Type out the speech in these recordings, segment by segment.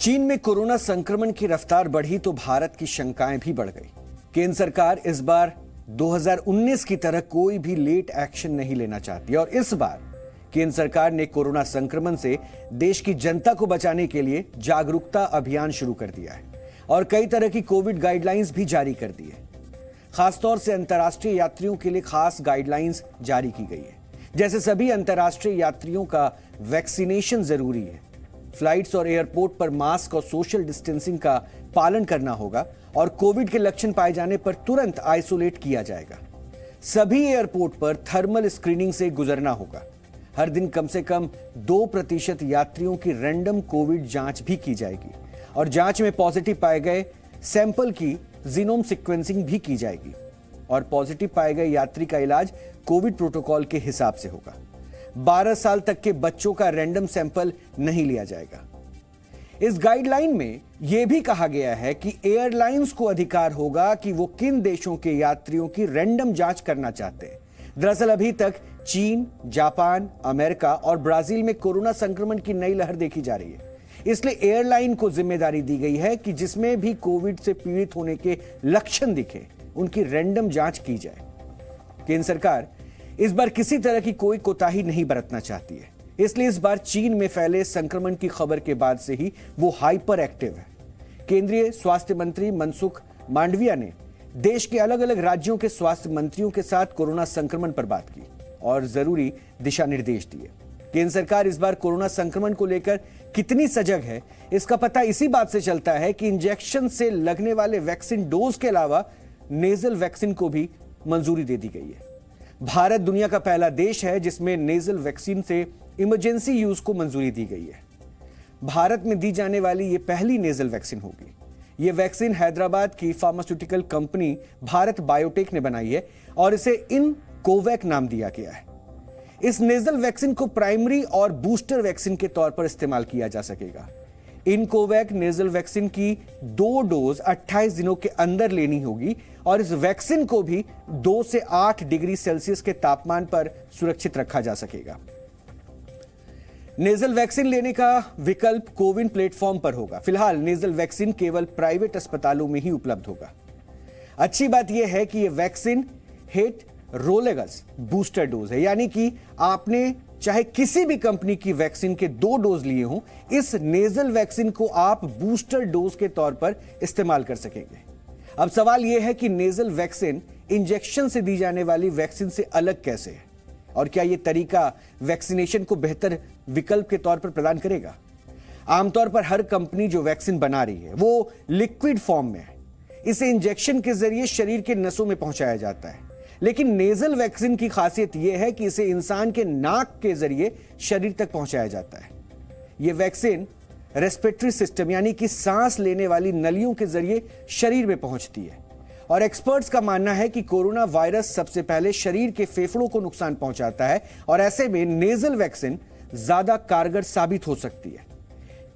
चीन में कोरोना संक्रमण की रफ्तार बढ़ी तो भारत की शंकाएं भी बढ़ गई। केंद्र सरकार इस बार 2019 की तरह कोई भी लेट एक्शन नहीं लेना चाहती और इस बार केंद्र सरकार ने कोरोना संक्रमण से देश की जनता को बचाने के लिए जागरूकता अभियान शुरू कर दिया है और कई तरह की कोविड गाइडलाइंस भी जारी कर दी है। खासतौर से अंतर्राष्ट्रीय यात्रियों के लिए खास गाइडलाइंस जारी की गई है। जैसे सभी अंतर्राष्ट्रीय यात्रियों का वैक्सीनेशन जरूरी है, फ्लाइट्स और एयरपोर्ट पर मास्क और सोशल डिस्टेंसिंग का पालन करना होगा और कोविड के लक्षण पाए जाने पर तुरंत आइसोलेट किया जाएगा। सभी एयरपोर्ट पर थर्मल स्क्रीनिंग से गुजरना होगा। हर दिन कम से कम 2% यात्रियों की रैंडम कोविड जांच भी की जाएगी और जांच में पॉजिटिव पाए गए सैंपल की जीनोम सीक्वेंसिंग भी की जाएगी और पॉजिटिव पाए गए यात्री का इलाज कोविड प्रोटोकॉल के हिसाब से होगा। 12 साल तक के बच्चों का रैंडम सैंपल नहीं लिया जाएगा। इस गाइडलाइन में यह भी कहा गया है कि एयरलाइंस को अधिकार होगा कि वो किन देशों के यात्रियों की रैंडम जांच करना चाहते हैं। दरअसल अभी तक चीन, जापान, अमेरिका और ब्राजील में कोरोना संक्रमण की नई लहर देखी जा रही है। इसलिए एयरलाइन को जिम्मेदारी दी गई है कि जिसमें भी कोविड से पीड़ित होने के लक्षण दिखे उनकी रैंडम जांच की जाए। केंद्र सरकार इस बार किसी तरह की कोई कोताही नहीं बरतना चाहती है, इसलिए इस बार चीन में फैले संक्रमण की खबर के बाद से ही वो हाइपर एक्टिव है। केंद्रीय स्वास्थ्य मंत्री मनसुख मांडविया ने देश के अलग अलग राज्यों के स्वास्थ्य मंत्रियों के साथ कोरोना संक्रमण पर बात की और जरूरी दिशा निर्देश दिए। केंद्र सरकार इस बार कोरोना संक्रमण को लेकर कितनी सजग है, इसका पता इसी बात से चलता है कि इंजेक्शन से लगने वाले वैक्सीन डोज के अलावा नेजल वैक्सीन को भी मंजूरी दे दी गई है। भारत दुनिया का पहला देश है जिसमें नेजल वैक्सीन से इमरजेंसी यूज को मंजूरी दी गई है। भारत में दी जाने वाली यह पहली नेजल वैक्सीन होगी। यह वैक्सीन हैदराबाद की फार्मास्यूटिकल कंपनी भारत बायोटेक ने बनाई है और इसे इन कोवैक नाम दिया गया है। इस नेजल वैक्सीन को प्राइमरी और बूस्टर वैक्सीन के तौर पर इस्तेमाल किया जा सकेगा। इन कोवैक नेजल वैक्सीन की 2 डोज 28 दिनों के अंदर लेनी होगी और इस वैक्सीन को भी 2 से 8 डिग्री सेल्सियस के तापमान पर सुरक्षित रखा जा सकेगा। नेजल वैक्सीन लेने का विकल्प कोविन प्लेटफॉर्म पर होगा। फिलहाल नेजल वैक्सीन केवल प्राइवेट अस्पतालों में ही उपलब्ध होगा। अच्छी बात यह है कि यह वैक्सीन हेटेरोलोगस बूस्टर डोज है, यानी कि आपने चाहे किसी भी कंपनी की वैक्सीन के 2 डोज लिए हों, इस नेजल वैक्सीन को आप बूस्टर डोज के तौर पर इस्तेमाल कर सकेंगे। अब सवाल यह है कि नेजल वैक्सीन इंजेक्शन से दी जाने वाली वैक्सीन से अलग कैसे है और क्या यह तरीका वैक्सीनेशन को बेहतर विकल्प के तौर पर प्रदान करेगा। आमतौर पर हर कंपनी जो वैक्सीन बना रही है वो लिक्विड फॉर्म में है। इसे इंजेक्शन के जरिए शरीर के नसों में पहुंचाया जाता है, लेकिन नेजल वैक्सीन की खासियत यह है कि इसे इंसान के नाक के जरिए शरीर तक पहुंचाया जाता है। यह वैक्सीन रेस्पिरेटरी सिस्टम यानी कि सांस लेने वाली नलियों के जरिए शरीर में पहुंचती है और एक्सपर्ट्स का मानना है कि कोरोना वायरस सबसे पहले शरीर के फेफड़ों को नुकसान पहुंचाता है और ऐसे में नेजल वैक्सीन ज्यादा कारगर साबित हो सकती है।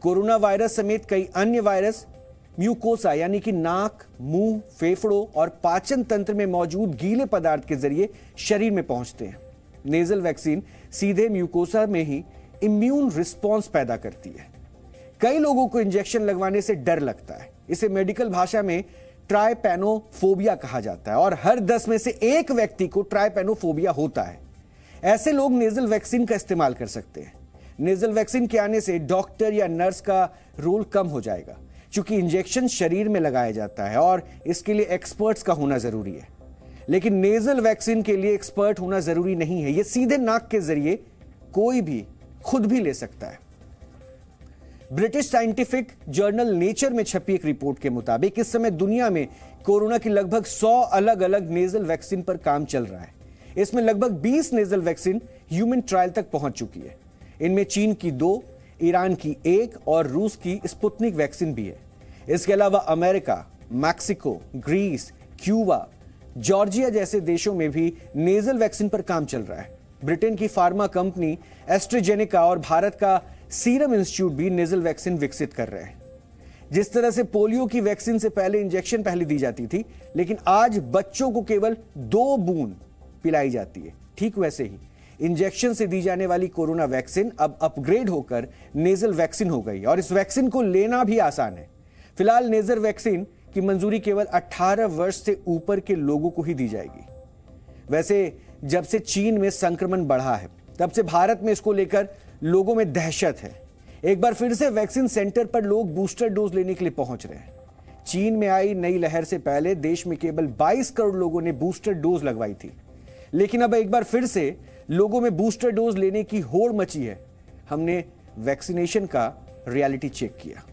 कोरोना वायरस समेत कई अन्य वायरस म्यूकोसा यानी कि नाक, मुंह, फेफड़ों और पाचन तंत्र में मौजूद गीले पदार्थ के जरिए शरीर में पहुंचते हैं। नेजल वैक्सीन सीधे म्यूकोसा में ही इम्यून रिस्पॉन्स पैदा करती है। कई लोगों को इंजेक्शन लगवाने से डर लगता है। इसे मेडिकल भाषा में ट्राइपैनोफोबिया कहा जाता है और हर 10 में से 1 व्यक्ति को ट्राइपैनोफोबिया होता है। ऐसे लोग नेजल वैक्सीन का इस्तेमाल कर सकते हैं। नेजल वैक्सीन के आने से डॉक्टर या नर्स का रोल कम हो जाएगा, क्योंकि इंजेक्शन शरीर में लगाया जाता है और इसके लिए एक्सपर्ट्स का होना जरूरी है। लेकिन नेजल वैक्सीन के लिए एक्सपर्ट होना जरूरी नहीं है। यह सीधे नाक के जरिए कोई भी खुद भी ले सकता है। ब्रिटिश साइंटिफिक जर्नल नेचर में छपी एक रिपोर्ट के मुताबिक इस समय दुनिया में कोरोना की लगभग 100 अलग अलग नेजल वैक्सीन पर काम चल रहा है। इसमें लगभग 20 नेजल वैक्सीन ह्यूमन ट्रायल तक पहुंच चुकी है। इनमें चीन की 2, ईरान की 1 और रूस की स्पुतनिक वैक्सीन भी है। इसके अलावा America, Mexico, Greece, Cuba, Georgia जैसे देशों में भी नेजल वैक्सीन पर काम चल रहा है। ब्रिटेन की फार्मा कंपनी एस्ट्राजेनेका और भारत का सीरम इंस्टीट्यूट भी नेजल वैक्सीन विकसित कर रहे हैं। जिस तरह से पोलियो की वैक्सीन से पहले इंजेक्शन पहले दी जाती थी, लेकिन आज बच्चों को केवल 2 बूंद पिलाई जाती है, ठीक वैसे ही इंजेक्शन से दी जाने वाली कोरोना वैक्सीन अब अपग्रेड होकर नेजल वैक्सीन हो गई और इस वैक्सीन को लेना भी आसान है। फिलहाल नेजल वैक्सीन की मंजूरी केवल 18 वर्ष से ऊपर के लोगों को ही दी जाएगी। वैसे जब से चीन में संक्रमण बढ़ा है तब से भारत में इसको लेकर लोगों में दहशत है। एक बार फिर से वैक्सीन सेंटर पर लोग बूस्टर डोज लेने के लिए पहुंच रहे हैं। चीन में आई नई लहर से पहले देश में केवल 22 करोड़ लोगों ने बूस्टर डोज लगवाई थी, लेकिन अब एक बार फिर से लोगों में बूस्टर डोज लेने की होड़ मची है। हमने वैक्सीनेशन का रियलिटी चेक किया।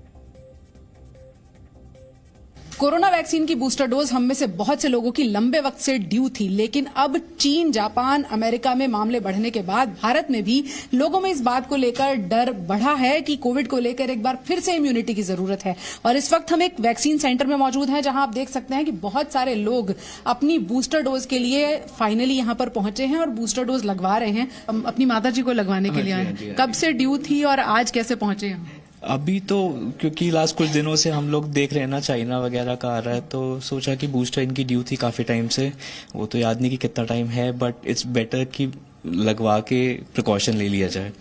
कोरोना वैक्सीन की बूस्टर डोज हम में से बहुत से लोगों की लंबे वक्त से ड्यू थी, लेकिन अब चीन, जापान, अमेरिका में मामले बढ़ने के बाद भारत में भी लोगों में इस बात को लेकर डर बढ़ा है कि कोविड को लेकर एक बार फिर से इम्यूनिटी की जरूरत है। और इस वक्त हम एक वैक्सीन सेंटर में मौजूद हैं जहां आप देख सकते हैं कि बहुत सारे लोग अपनी बूस्टर डोज के लिए फाइनली यहां पर पहुंचे हैं और बूस्टर डोज लगवा रहे हैं। अपनी माता जी को लगवाने के लिए आए। कब से ड्यू थी और आज कैसे पहुंचे हैं? अभी तो क्योंकि लास्ट कुछ दिनों से हम लोग देख रहे हैं ना, चाइना वगैरह का आ रहा है, तो सोचा कि बूस्टर इनकी ड्यू थी काफी टाइम से। वो तो याद नहीं कि कितना टाइम है, बट इट्स बेटर कि लगवा के प्रिकॉशन ले लिया जाए।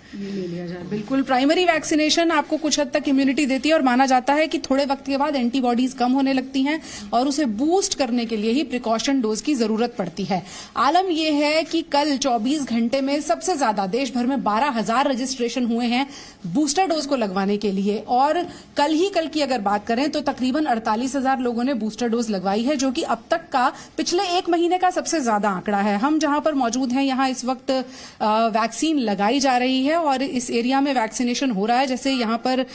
बिल्कुल, प्राइमरी वैक्सीनेशन आपको कुछ हद तक इम्यूनिटी देती है और माना जाता है कि थोड़े वक्त के बाद एंटीबॉडीज कम होने लगती हैं और उसे बूस्ट करने के लिए ही प्रिकॉशन डोज की जरूरत पड़ती है। आलम यह है कि कल 24 घंटे में सबसे ज्यादा देश भर में 12,000 रजिस्ट्रेशन हुए हैं बूस्टर डोज को लगवाने के लिए और कल की अगर बात करें तो तकरीबन 48,000 लोगों ने बूस्टर डोज लगवाई है, जो कि अब तक का पिछले एक महीने का सबसे ज्यादा आंकड़ा है। हम जहां पर मौजूद हैं यहां इस वक्त वैक्सीन लगाई जा रही है और इस एरिया में वैक्सीनेशन हो रहा है। जैसे यहाँ पर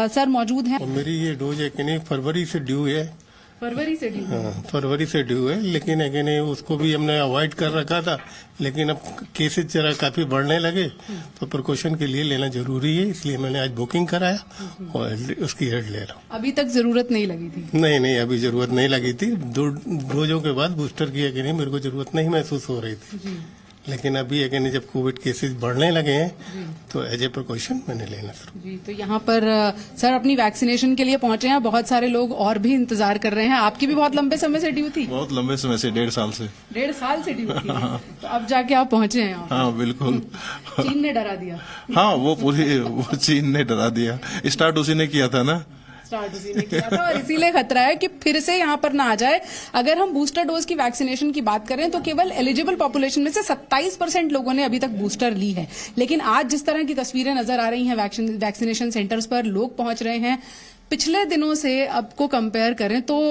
सर मौजूद हैं। मेरी ये डोज है कि नहीं फरवरी से ड्यू है। फरवरी से ड्यू? हाँ, फरवरी से ड्यू है, लेकिन है कि नहीं उसको भी हमने अवॉइड कर रखा था, लेकिन अब केसेस जरा काफी बढ़ने लगे तो प्रिकॉशन के लिए लेना जरूरी है, इसलिए मैंने आज बुकिंग कराया और उसकी हेड ले रहा हूँ। अभी तक जरूरत नहीं लगी थी? नहीं, अभी जरूरत नहीं लगी थी। 2 डोजों के बाद बूस्टर किया कि नहीं मेरे को जरूरत नहीं महसूस हो रही थी, लेकिन अभी है कि नहीं जब कोविड केसेस बढ़ने लगे हैं तो एज ए प्रिकॉशन मैंने लेना शुरू। जी, तो यहाँ पर सर अपनी वैक्सीनेशन के लिए पहुंचे हैं। बहुत सारे लोग और भी इंतजार कर रहे हैं। आपकी भी बहुत लंबे समय से ड्यू थी? बहुत लंबे समय से, 1.5 साल से। 1.5 साल से ड्यू थी? तो अब जाके आप पहुंचे हैं? हाँ बिल्कुल। चीन ने डरा दिया? हाँ, वो चीन ने डरा दिया। स्टार्ट उसी ने किया था ना। स्टार्ट उसी ने किया था और इसीलिए खतरा है कि फिर से यहाँ पर ना आ जाए। अगर हम बूस्टर डोज की वैक्सीनेशन की बात करें तो केवल एलिजिबल पॉपुलेशन में से 27% लोगों ने अभी तक बूस्टर ली है, लेकिन आज जिस तरह की तस्वीरें नजर आ रही हैं वैक्सीनेशन सेंटर्स पर लोग पहुंच रहे हैं, पिछले दिनों से अब को कंपेयर करें तो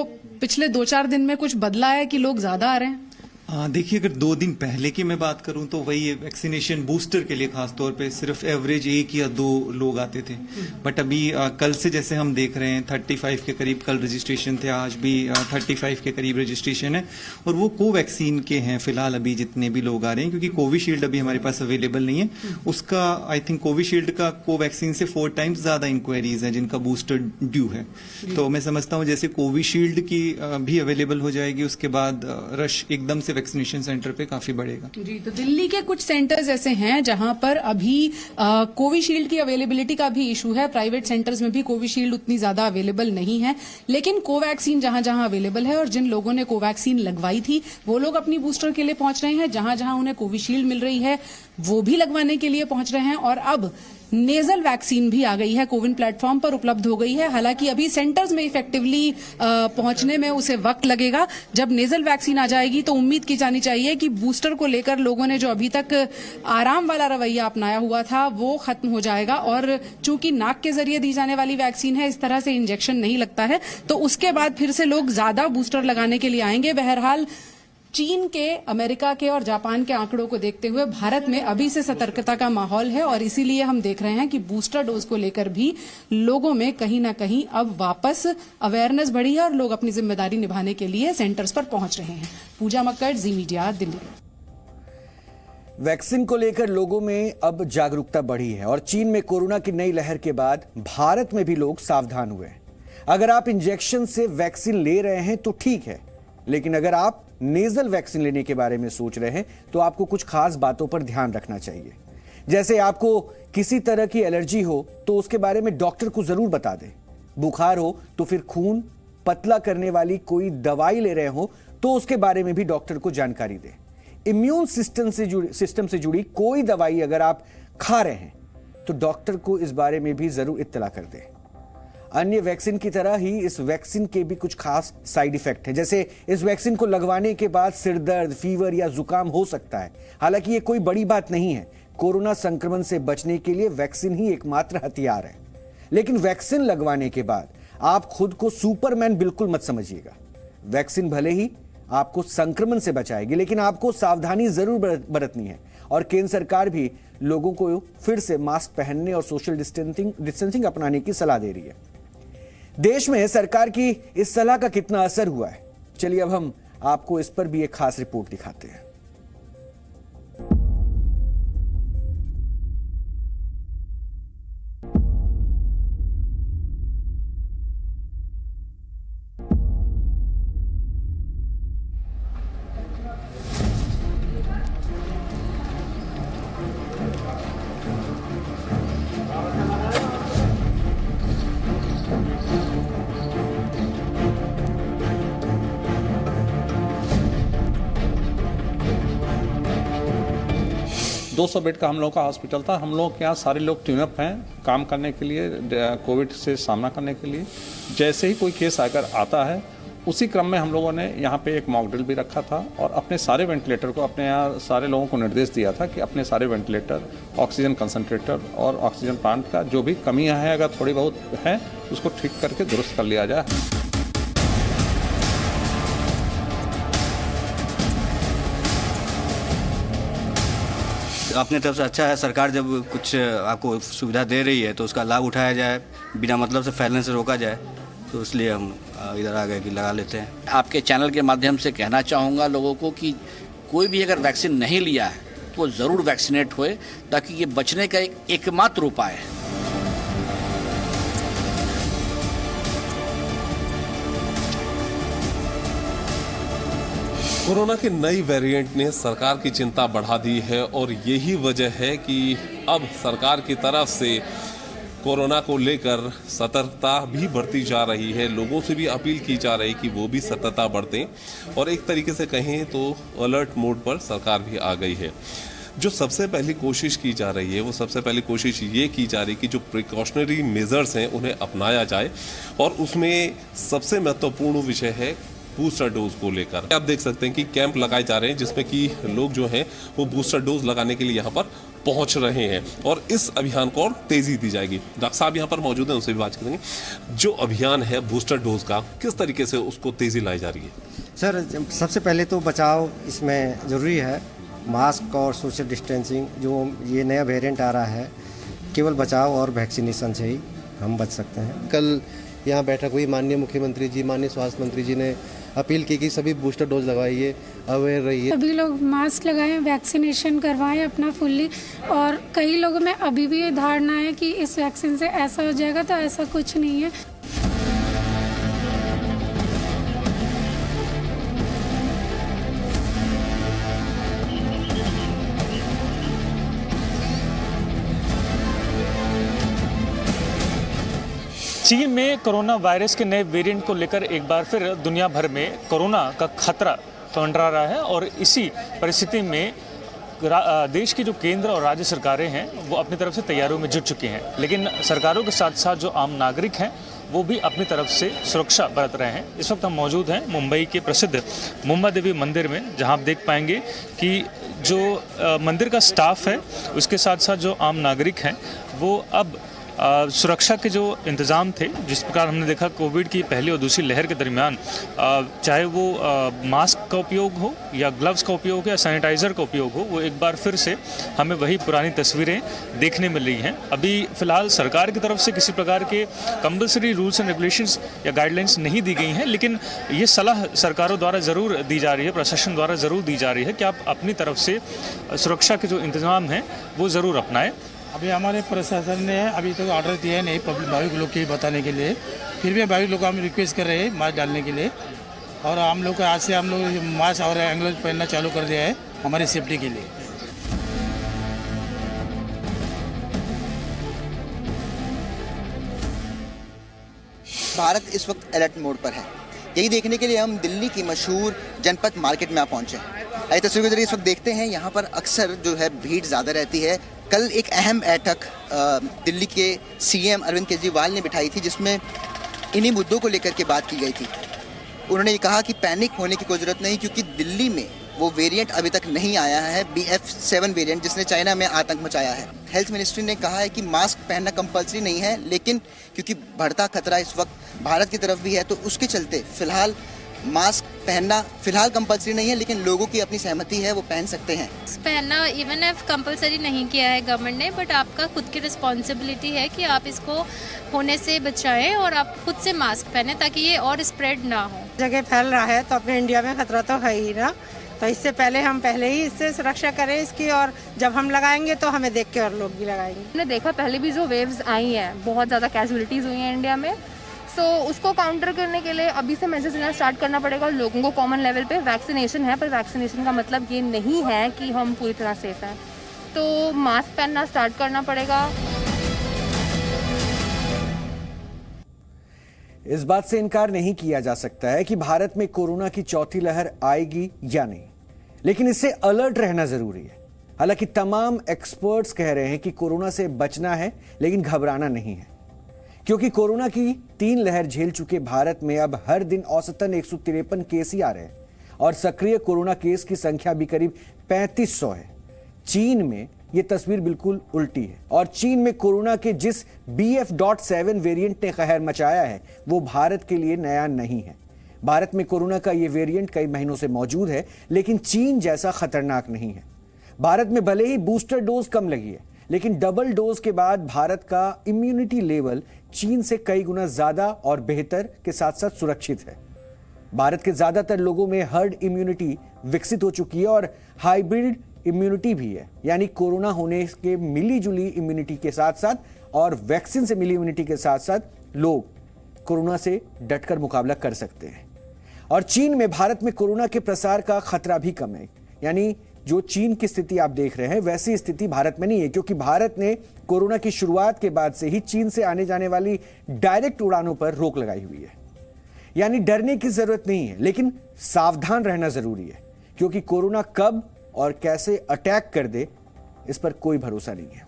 पिछले 2-4 दिन में कुछ बदला है कि लोग ज्यादा आ रहे हैं? देखिए, अगर 2 दिन पहले की मैं बात करूं तो वही वैक्सीनेशन बूस्टर के लिए खासतौर पे सिर्फ एवरेज 1 या 2 लोग आते थे, बट अभी कल से जैसे हम देख रहे हैं 35 के करीब कल रजिस्ट्रेशन थे, आज भी 35 के करीब रजिस्ट्रेशन है और वो कोवैक्सीन के हैं फिलहाल अभी जितने भी लोग आ रहे हैं, क्योंकि कोविशील्ड अभी हमारे पास अवेलेबल नहीं है। उसका आई थिंक कोविशील्ड का कोवैक्सीन से 4 टाइम्स ज्यादा इंक्वायरीज है जिनका बूस्टर ड्यू है। तो मैं समझता हूं जैसे कोविशील्ड की भी अवेलेबल हो जाएगी उसके बाद रश एकदम से वैक्सीनेशन सेंटर पे काफी बढ़ेगा। जी, तो दिल्ली के कुछ सेंटर्स ऐसे हैं जहां पर अभी कोविशील्ड की अवेलेबिलिटी का भी इशू है। प्राइवेट सेंटर्स में भी कोविशील्ड उतनी ज्यादा अवेलेबल नहीं है, लेकिन कोवैक्सीन जहां जहां अवेलेबल है और जिन लोगों ने कोवैक्सीन लगवाई थी वो लोग अपनी बूस्टर के लिए पहुंच रहे हैं। जहां जहां उन्हें कोविशील्ड मिल रही है वो भी लगवाने के लिए पहुंच रहे हैं और अब नेजल वैक्सीन भी आ गई है, कोविन प्लेटफॉर्म पर उपलब्ध हो गई है। हालांकि अभी सेंटर्स में इफेक्टिवली पहुंचने में उसे वक्त लगेगा। जब नेजल वैक्सीन आ जाएगी तो उम्मीद की जानी चाहिए कि बूस्टर को लेकर लोगों ने जो अभी तक आराम वाला रवैया अपनाया हुआ था वो खत्म हो जाएगा और चूंकि नाक के जरिए दी जाने वाली वैक्सीन है, इस तरह से इंजेक्शन नहीं लगता है, तो उसके बाद फिर से लोग ज्यादा बूस्टर लगाने के लिए आएंगे। बहरहाल चीन के, अमेरिका के और जापान के आंकड़ों को देखते हुए भारत में अभी से सतर्कता का माहौल है और इसीलिए हम देख रहे हैं कि बूस्टर डोज को लेकर भी लोगों में कहीं ना कहीं अब वापस अवेयरनेस बढ़ी है और लोग अपनी जिम्मेदारी निभाने के लिए सेंटर्स पर पहुंच रहे हैं। पूजा मक्कड़, जी मीडिया, दिल्ली। वैक्सीन को लेकर लोगों में अब जागरूकता बढ़ी है और चीन में कोरोना की नई लहर के बाद भारत में भी लोग सावधान हुए हैं। अगर आप इंजेक्शन से वैक्सीन ले रहे हैं तो ठीक है, लेकिन अगर आप नेजल वैक्सीन लेने के बारे में सोच रहे हैं तो आपको कुछ खास बातों पर ध्यान रखना चाहिए। जैसे आपको किसी तरह की एलर्जी हो तो उसके बारे में डॉक्टर को जरूर बता दें। बुखार हो तो फिर खून पतला करने वाली कोई दवाई ले रहे हो तो उसके बारे में भी डॉक्टर को जानकारी दें। इम्यून सिस्टम से जुड़ी कोई दवाई अगर आप खा रहे हैं तो डॉक्टर को इस बारे में भी जरूर इत्तला कर दें। अन्य वैक्सीन की तरह ही इस वैक्सीन के भी कुछ खास साइड इफेक्ट हैं, जैसे इस वैक्सीन को लगवाने के बाद सिर दर्द, फीवर या जुकाम हो सकता है। हालांकि ये कोई बड़ी बात नहीं है। कोरोना संक्रमण से बचने के लिए वैक्सीन ही एकमात्र हथियार है। लेकिन वैक्सीन लगवाने के बाद आप खुद को सुपरमैन बिल्कुल मत समझिएगा। वैक्सीन भले ही आपको संक्रमण से बचाएगी, लेकिन आपको सावधानी जरूर बरतनी है। और केंद्र सरकार भी लोगों को फिर से मास्क पहनने और सोशल डिस्टेंसिंग अपनाने की सलाह दे रही है। देश में सरकार की इस सलाह का कितना असर हुआ है, चलिए अब हम आपको इस पर भी एक खास रिपोर्ट दिखाते हैं। दो 200 बेड का हम लोग का हॉस्पिटल था। हम लोग के यहाँ सारे लोग ट्यून अप हैं काम करने के लिए, कोविड से सामना करने के लिए। जैसे ही कोई केस आकर आता है उसी क्रम में हम लोगों ने यहाँ पे एक मॉक ड्रिल भी रखा था और अपने सारे वेंटिलेटर को, अपने यहाँ सारे लोगों को निर्देश दिया था कि अपने सारे वेंटिलेटर, ऑक्सीजन कंसंट्रेटर और ऑक्सीजन प्लांट का जो भी कमियाँ हैं अगर थोड़ी बहुत है उसको ठीक करके दुरुस्त कर लिया जाए। अपने तरफ से अच्छा है, सरकार जब कुछ आपको सुविधा दे रही है तो उसका लाभ उठाया जाए, बिना मतलब से फैलने से रोका जाए, तो इसलिए हम इधर आ गए कि लगा लेते हैं। आपके चैनल के माध्यम से कहना चाहूँगा लोगों को कि कोई भी अगर वैक्सीन नहीं लिया है तो वो ज़रूर वैक्सीनेट होए, ताकि ये बचने का एकमात्र उपाय है। कोरोना के नई वेरिएंट ने सरकार की चिंता बढ़ा दी है और यही वजह है कि अब सरकार की तरफ से कोरोना को लेकर सतर्कता भी बढ़ती जा रही है। लोगों से भी अपील की जा रही है कि वो भी सतर्कता बरतें और एक तरीके से कहें तो अलर्ट मोड पर सरकार भी आ गई है। जो सबसे पहली कोशिश की जा रही है वो सबसे पहली कोशिश ये की जा रही है कि जो प्रिकॉशनरी मेजर्स हैं उन्हें अपनाया जाए और उसमें सबसे महत्वपूर्ण विषय है बूस्टर डोज को लेकर। आप देख सकते हैं कि कैंप लगाए जा रहे हैं जिसमें कि लोग जो हैं वो बूस्टर डोज लगाने के लिए यहाँ पर पहुंच रहे हैं और इस अभियान को और तेजी दी जाएगी। डॉक्टर साहब यहाँ पर मौजूद हैं, उनसे भी बात करेंगे। जो अभियान है बूस्टर डोज का, किस तरीके से उसको तेजी लाई जा रही है? सर, सबसे पहले तो बचाव इसमें ज़रूरी है। मास्क और सोशल डिस्टेंसिंग, जो ये नया वेरिएंट आ रहा है, केवल बचाव और वैक्सीनेशन से ही हम बच सकते हैं। कल यहाँ बैठक हुई, माननीय मुख्यमंत्री जी, माननीय स्वास्थ्य मंत्री जी ने अपील की कि सभी बूस्टर डोज लगाइए, अवेयर रहिए। सभी लोग मास्क लगाएं, वैक्सीनेशन करवाएं अपना फुल्ली। और कई लोगों में अभी भी ये धारणा है कि इस वैक्सीन से ऐसा हो जाएगा, तो ऐसा कुछ नहीं है। चीन में कोरोना वायरस के नए वेरिएंट को लेकर एक बार फिर दुनिया भर में कोरोना का खतरा मंडरा रहा है और इसी परिस्थिति में देश की जो केंद्र और राज्य सरकारें हैं वो अपनी तरफ से तैयारियों में जुट चुकी हैं। लेकिन सरकारों के साथ साथ जो आम नागरिक हैं वो भी अपनी तरफ से सुरक्षा बरत रहे हैं। इस वक्त हम मौजूद हैं मुंबई के प्रसिद्ध मुंबा देवी मंदिर में, जहां आप देख पाएंगे कि जो मंदिर का स्टाफ है उसके साथ साथ जो आम नागरिक हैं वो अब सुरक्षा के जो इंतज़ाम थे, जिस प्रकार हमने देखा कोविड की पहली और दूसरी लहर के दरमियान, चाहे वो मास्क का उपयोग हो या ग्लव्स का उपयोग हो या सैनिटाइज़र का उपयोग हो, वो एक बार फिर से हमें वही पुरानी तस्वीरें देखने मिल रही हैं। अभी फ़िलहाल सरकार की तरफ से किसी प्रकार के कंपल्सरी रूल्स एंड रेगुलेशंस या गाइडलाइंस नहीं दी गई हैं, लेकिन ये सलाह सरकारों द्वारा ज़रूर दी जा रही है, प्रशासन द्वारा ज़रूर दी जा रही है कि आप अपनी तरफ से सुरक्षा के जो इंतज़ाम हैं वो ज़रूर अपनाएं। अभी हमारे प्रशासन ने अभी तक ऑर्डर दिया है नहीं पब्लिक भाविक लोग के बताने के लिए, फिर भी भाविक लोग को हम रिक्वेस्ट कर रहे हैं मास्क डालने के लिए। और हम लोग आज से हम लोग मास्क और एंग्लोज पहनना चालू कर दिया है हमारी सेफ्टी के लिए। भारत इस वक्त अलर्ट मोड पर है। यही देखने के लिए हम दिल्ली की मशहूर जनपथ मार्केट में पहुंचे। आइए तस्वीर के जरिए इस वक्त देखते हैं, यहाँ पर अक्सर जो है भीड़ ज़्यादा रहती है। कल एक अहम बैठक दिल्ली के सीएम अरविंद केजरीवाल ने बिठाई थी, जिसमें इन्हीं मुद्दों को लेकर के बात की गई थी। उन्होंने ये कहा कि पैनिक होने की कोई ज़रूरत नहीं, क्योंकि दिल्ली में वो वेरिएंट अभी तक नहीं आया है, BF7 वेरिएंट, जिसने चाइना में आतंक मचाया है। हेल्थ मिनिस्ट्री ने कहा है कि मास्क पहनना कंपलसरी नहीं है, लेकिन क्योंकि बढ़ता खतरा इस वक्त भारत की तरफ भी है, तो उसके चलते फिलहाल मास्क पहनना फिलहाल कंपलसरी नहीं है, लेकिन लोगों की अपनी सहमति है, वो पहन सकते हैं। पहनना इवन इफ कंपलसरी नहीं किया है गवर्नमेंट ने, बट आपका खुद की रिस्पॉन्सिबिलिटी है कि आप इसको होने से बचाएं और आप खुद से मास्क पहने ताकि ये और स्प्रेड ना हो। जगह फैल रहा है तो अपने इंडिया में खतरा तो है ही ना, तो इससे पहले हम पहले ही इससे सुरक्षा करें इसकी, और जब हम लगाएंगे तो हमें देख के और लोग भी लगाएंगे। हमने देखा पहले भी जो वेव्स आई हैं, बहुत ज़्यादा कैजुअलिटीज़ हुई हैं इंडिया में, सो उसको काउंटर करने के लिए अभी से मैसेज देना स्टार्ट करना पड़ेगा लोगों को कॉमन लेवल पे। वैक्सीनेशन है, पर वैक्सीनेशन का मतलब ये नहीं है कि हम पूरी तरह सेफ हैं, तो मास्क पहनना स्टार्ट करना पड़ेगा। इस बात से इनकार नहीं किया जा सकता है कि भारत में कोरोना की चौथी लहर आएगी या नहीं, लेकिन इससे अलर्ट रहना जरूरी है। हालांकि तमाम एक्सपर्ट्स कह रहे हैं कि कोरोना से बचना है, लेकिन घबराना नहीं है, क्योंकि कोरोना की 3 लहर झेल चुके भारत में अब हर दिन औसतन 153 केस ही आ रहे हैं और सक्रिय कोरोना केस की संख्या भी करीब 3500 है। चीन में यह तस्वीर बिल्कुल उल्टी है और चीन में कोरोना के जिस BF.7 वेरिएंट ने कहर मचाया है, वो भारत के लिए नया नहीं है। भारत में कोरोना का यह वेरिएंट कई महीनों से मौजूद है, लेकिन चीन जैसा खतरनाक नहीं है। भारत में भले ही बूस्टर डोज कम लगी है, लेकिन डबल डोज के बाद भारत का इम्यूनिटी लेवल चीन से कई गुना ज्यादा और बेहतर के साथ साथ सुरक्षित है। भारत के ज्यादातर लोगों में हर्ड इम्यूनिटी विकसित हो चुकी है और हाइब्रिड इम्यूनिटी भी है, यानी कोरोना होने के मिली जुली इम्यूनिटी के साथ साथ और वैक्सीन से मिली इम्यूनिटी के साथ साथ लोग कोरोना से डटकर मुकाबला कर सकते हैं। और चीन में भारत में कोरोना के प्रसार का खतरा भी कम है, यानी जो चीन की स्थिति आप देख रहे हैं वैसी स्थिति भारत में नहीं है, क्योंकि भारत ने कोरोना की शुरुआत के बाद से ही चीन से आने जाने वाली डायरेक्ट उड़ानों पर रोक लगाई हुई है। यानी डरने की जरूरत नहीं है, लेकिन सावधान रहना जरूरी है, क्योंकि कोरोना कब और कैसे अटैक कर दे इस पर कोई भरोसा नहीं है।